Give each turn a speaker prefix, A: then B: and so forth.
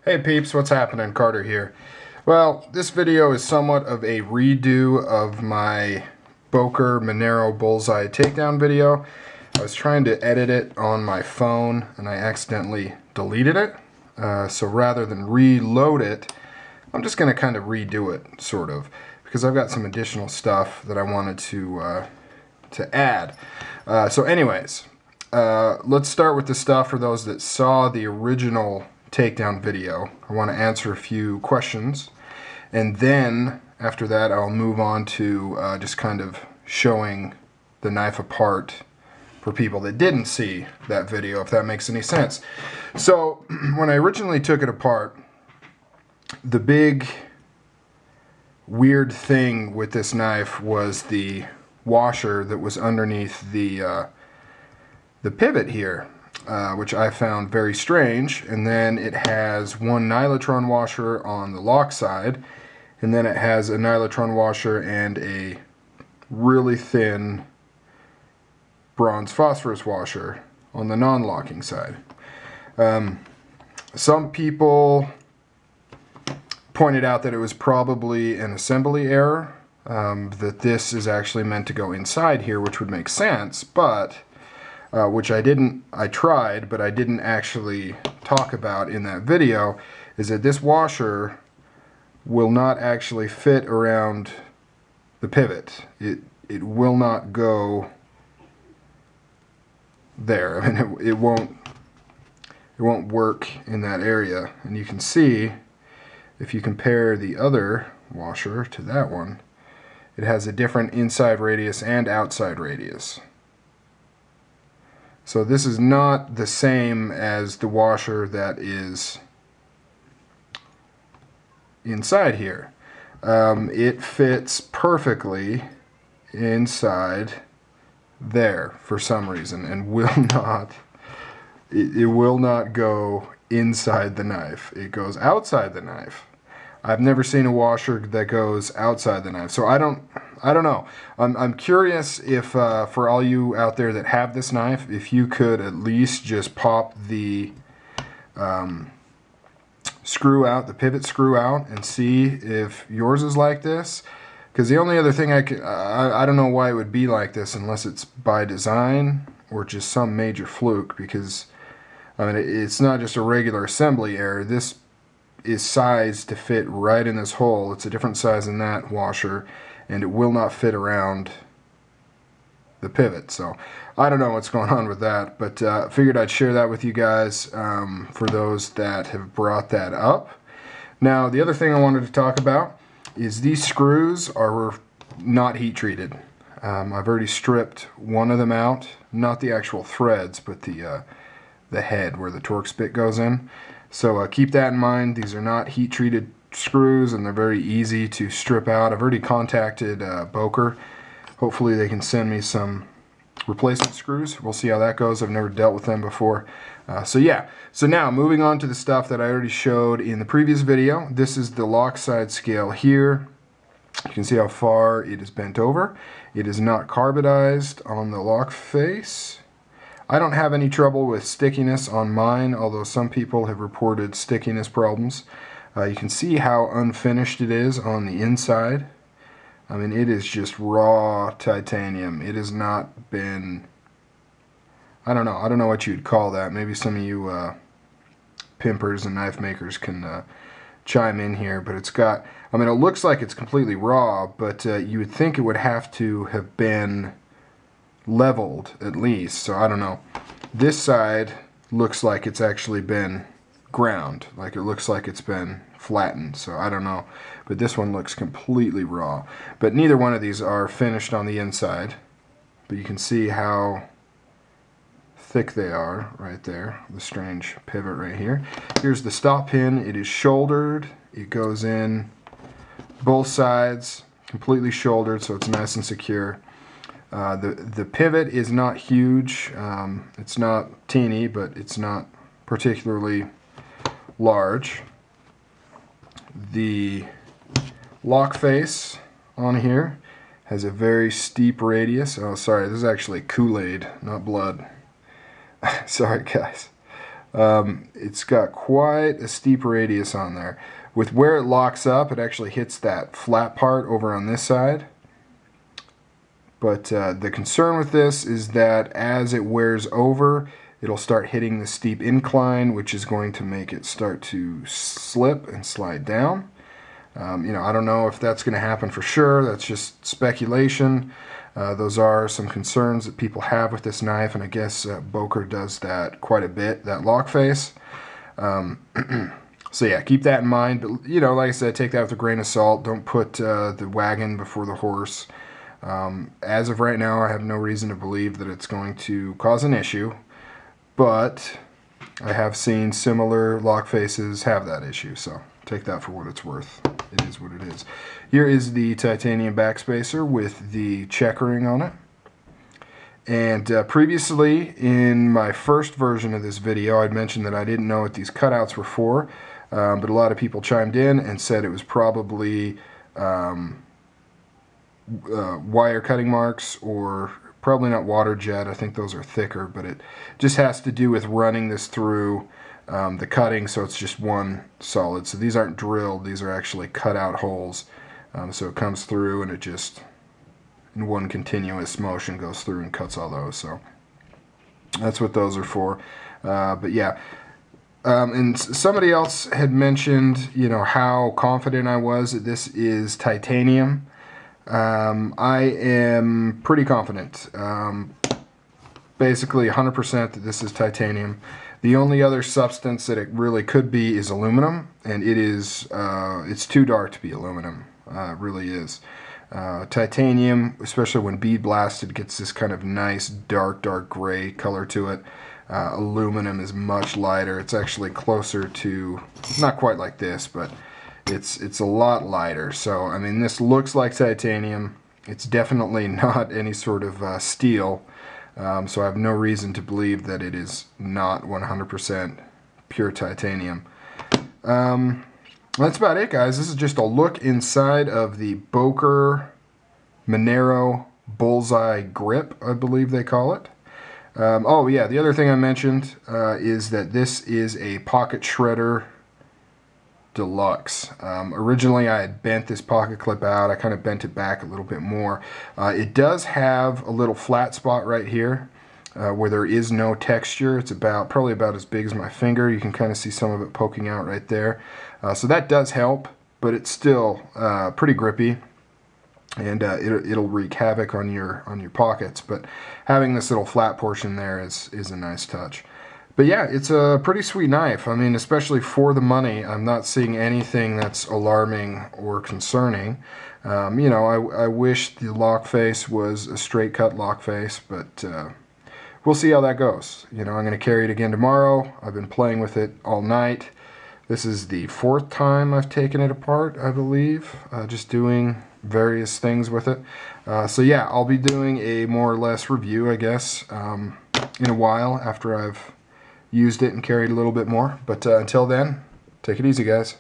A: Hey peeps, what's happening? Carter here. Well, this video is somewhat of a redo of my Boker Manaro Bullseye takedown video. I was trying to edit it on my phone and I accidentally deleted it. So rather than reload it, I'm just going to kind of redo it, sort of, because I've got some additional stuff that I wanted to add. So anyways, let's start with the stuff for those that saw the original takedown video. I want to answer a few questions, and then after that I'll move on to just kind of showing the knife apart for people that didn't see that video, if that makes any sense. So when I originally took it apart, the big weird thing with this knife was the washer that was underneath the pivot here, which I found very strange. And then it has one nylotron washer on the lock side, and then it has a nylotron washer and a really thin bronze phosphorus washer on the non-locking side. Some people pointed out that it was probably an assembly error, that this is actually meant to go inside here, which would make sense, but which I tried, but I didn't actually talk about in that video, is that this washer will not actually fit around the pivot. It will not go there. I mean, it won't work in that area. And you can see, if you compare the other washer to that one, it has a different inside radius and outside radius. So this is not the same as the washer that is inside here. It fits perfectly inside there for some reason, and will not, it will not go inside the knife. It goes outside the knife. I've never seen a washer that goes outside the knife, so I don't know. I'm curious if for all you out there that have this knife, if you could at least just pop the screw out, the pivot screw out, and see if yours is like this. Because the only other thing I don't know why it would be like this unless it's by design or just some major fluke, because I mean, it's not just a regular assembly error. This is sized to fit right in this hole. It's a different size than that washer, and it will not fit around the pivot. So I don't know what's going on with that, but figured I'd share that with you guys for those that have brought that up. Now, the other thing I wanted to talk about is these screws are not heat treated. I've already stripped one of them out, not the actual threads, but the head where the Torx bit goes in. So keep that in mind. These are not heat treated screws, and they're very easy to strip out. I've already contacted Boker. Hopefully they can send me some replacement screws. We'll see how that goes. I've never dealt with them before. So yeah, so now moving on to the stuff that I already showed in the previous video. This is the lock side scale here. You can see how far it is bent over. It is not carbidized on the lock face. I don't have any trouble with stickiness on mine, although some people have reported stickiness problems. You can see how unfinished it is on the inside. I mean, it is just raw titanium. It has not been, I don't know what you'd call that. Maybe some of you pimpers and knife makers can chime in here, but it's got, I mean, it looks like it's completely raw, but you would think it would have to have been leveled at least. So I don't know. This side looks like it's actually been ground, like it looks like it's been flattened, so I don't know, but this one looks completely raw. But neither one of these are finished on the inside, but you can see how thick they are right there, the strange pivot right here. Here's the stop pin. It is shouldered. It goes in both sides, completely shouldered, so it's nice and secure. The pivot is not huge. It's not teeny, but it's not particularly large. The lock face on here has a very steep radius. Oh, sorry, this is actually Kool-Aid, not blood. Sorry, guys. It's got quite a steep radius on there. With where it locks up, it actually hits that flat part over on this side. But the concern with this is that as it wears over, it'll start hitting the steep incline, which is going to make it start to slip and slide down. You know, I don't know if that's going to happen for sure. That's just speculation. Those are some concerns that people have with this knife, and I guess Boker does that quite a bit, that lock face. So yeah, keep that in mind. But, you know, like I said, take that with a grain of salt. Don't put the wagon before the horse. As of right now, I have no reason to believe that it's going to cause an issue, but I have seen similar lock faces have that issue, so take that for what it's worth. It is what it is. Here is the titanium backspacer with the checkering on it. And previously, in my first version of this video, I'd mentioned that I didn't know what these cutouts were for, but a lot of people chimed in and said it was probably wire cutting marks, or probably not water jet. I think those are thicker, but it just has to do with running this through the cutting, so it's just one solid. So these aren't drilled, these are actually cut out holes. So it comes through and it just in one continuous motion goes through and cuts all those. So that's what those are for. But yeah, and somebody else had mentioned, you know, how confident I was that this is titanium. I am pretty confident, basically 100% that this is titanium. The only other substance that it really could be is aluminum, and it is, it's too dark to be aluminum. It really is. Titanium, especially when bead blasted, gets this kind of nice dark gray color to it. Aluminum is much lighter. It's actually closer to, not quite like this, but it's a lot lighter. So I mean, this looks like titanium. It's definitely not any sort of steel. So I have no reason to believe that it is not 100% pure titanium. That's about it, guys. This is just a look inside of the Boker Manaro Bullseye grip, I believe they call it. Oh yeah, the other thing I mentioned is that this is a pocket shredder deluxe. Originally I had bent this pocket clip out. I kind of bent it back a little bit more. It does have a little flat spot right here where there is no texture. It's probably about as big as my finger. You can kind of see some of it poking out right there. So that does help, but it's still pretty grippy, and it'll wreak havoc on your pockets. But having this little flat portion there is a nice touch. But yeah, it's a pretty sweet knife. I mean, especially for the money, I'm not seeing anything that's alarming or concerning. You know, I wish the lock face was a straight cut lock face, but we'll see how that goes. You know, I'm going to carry it again tomorrow. I've been playing with it all night. This is the 4th time I've taken it apart, I believe, just doing various things with it. So yeah, I'll be doing a more or less review, I guess, in a while after I've used it and carried a little bit more. But until then, take it easy, guys.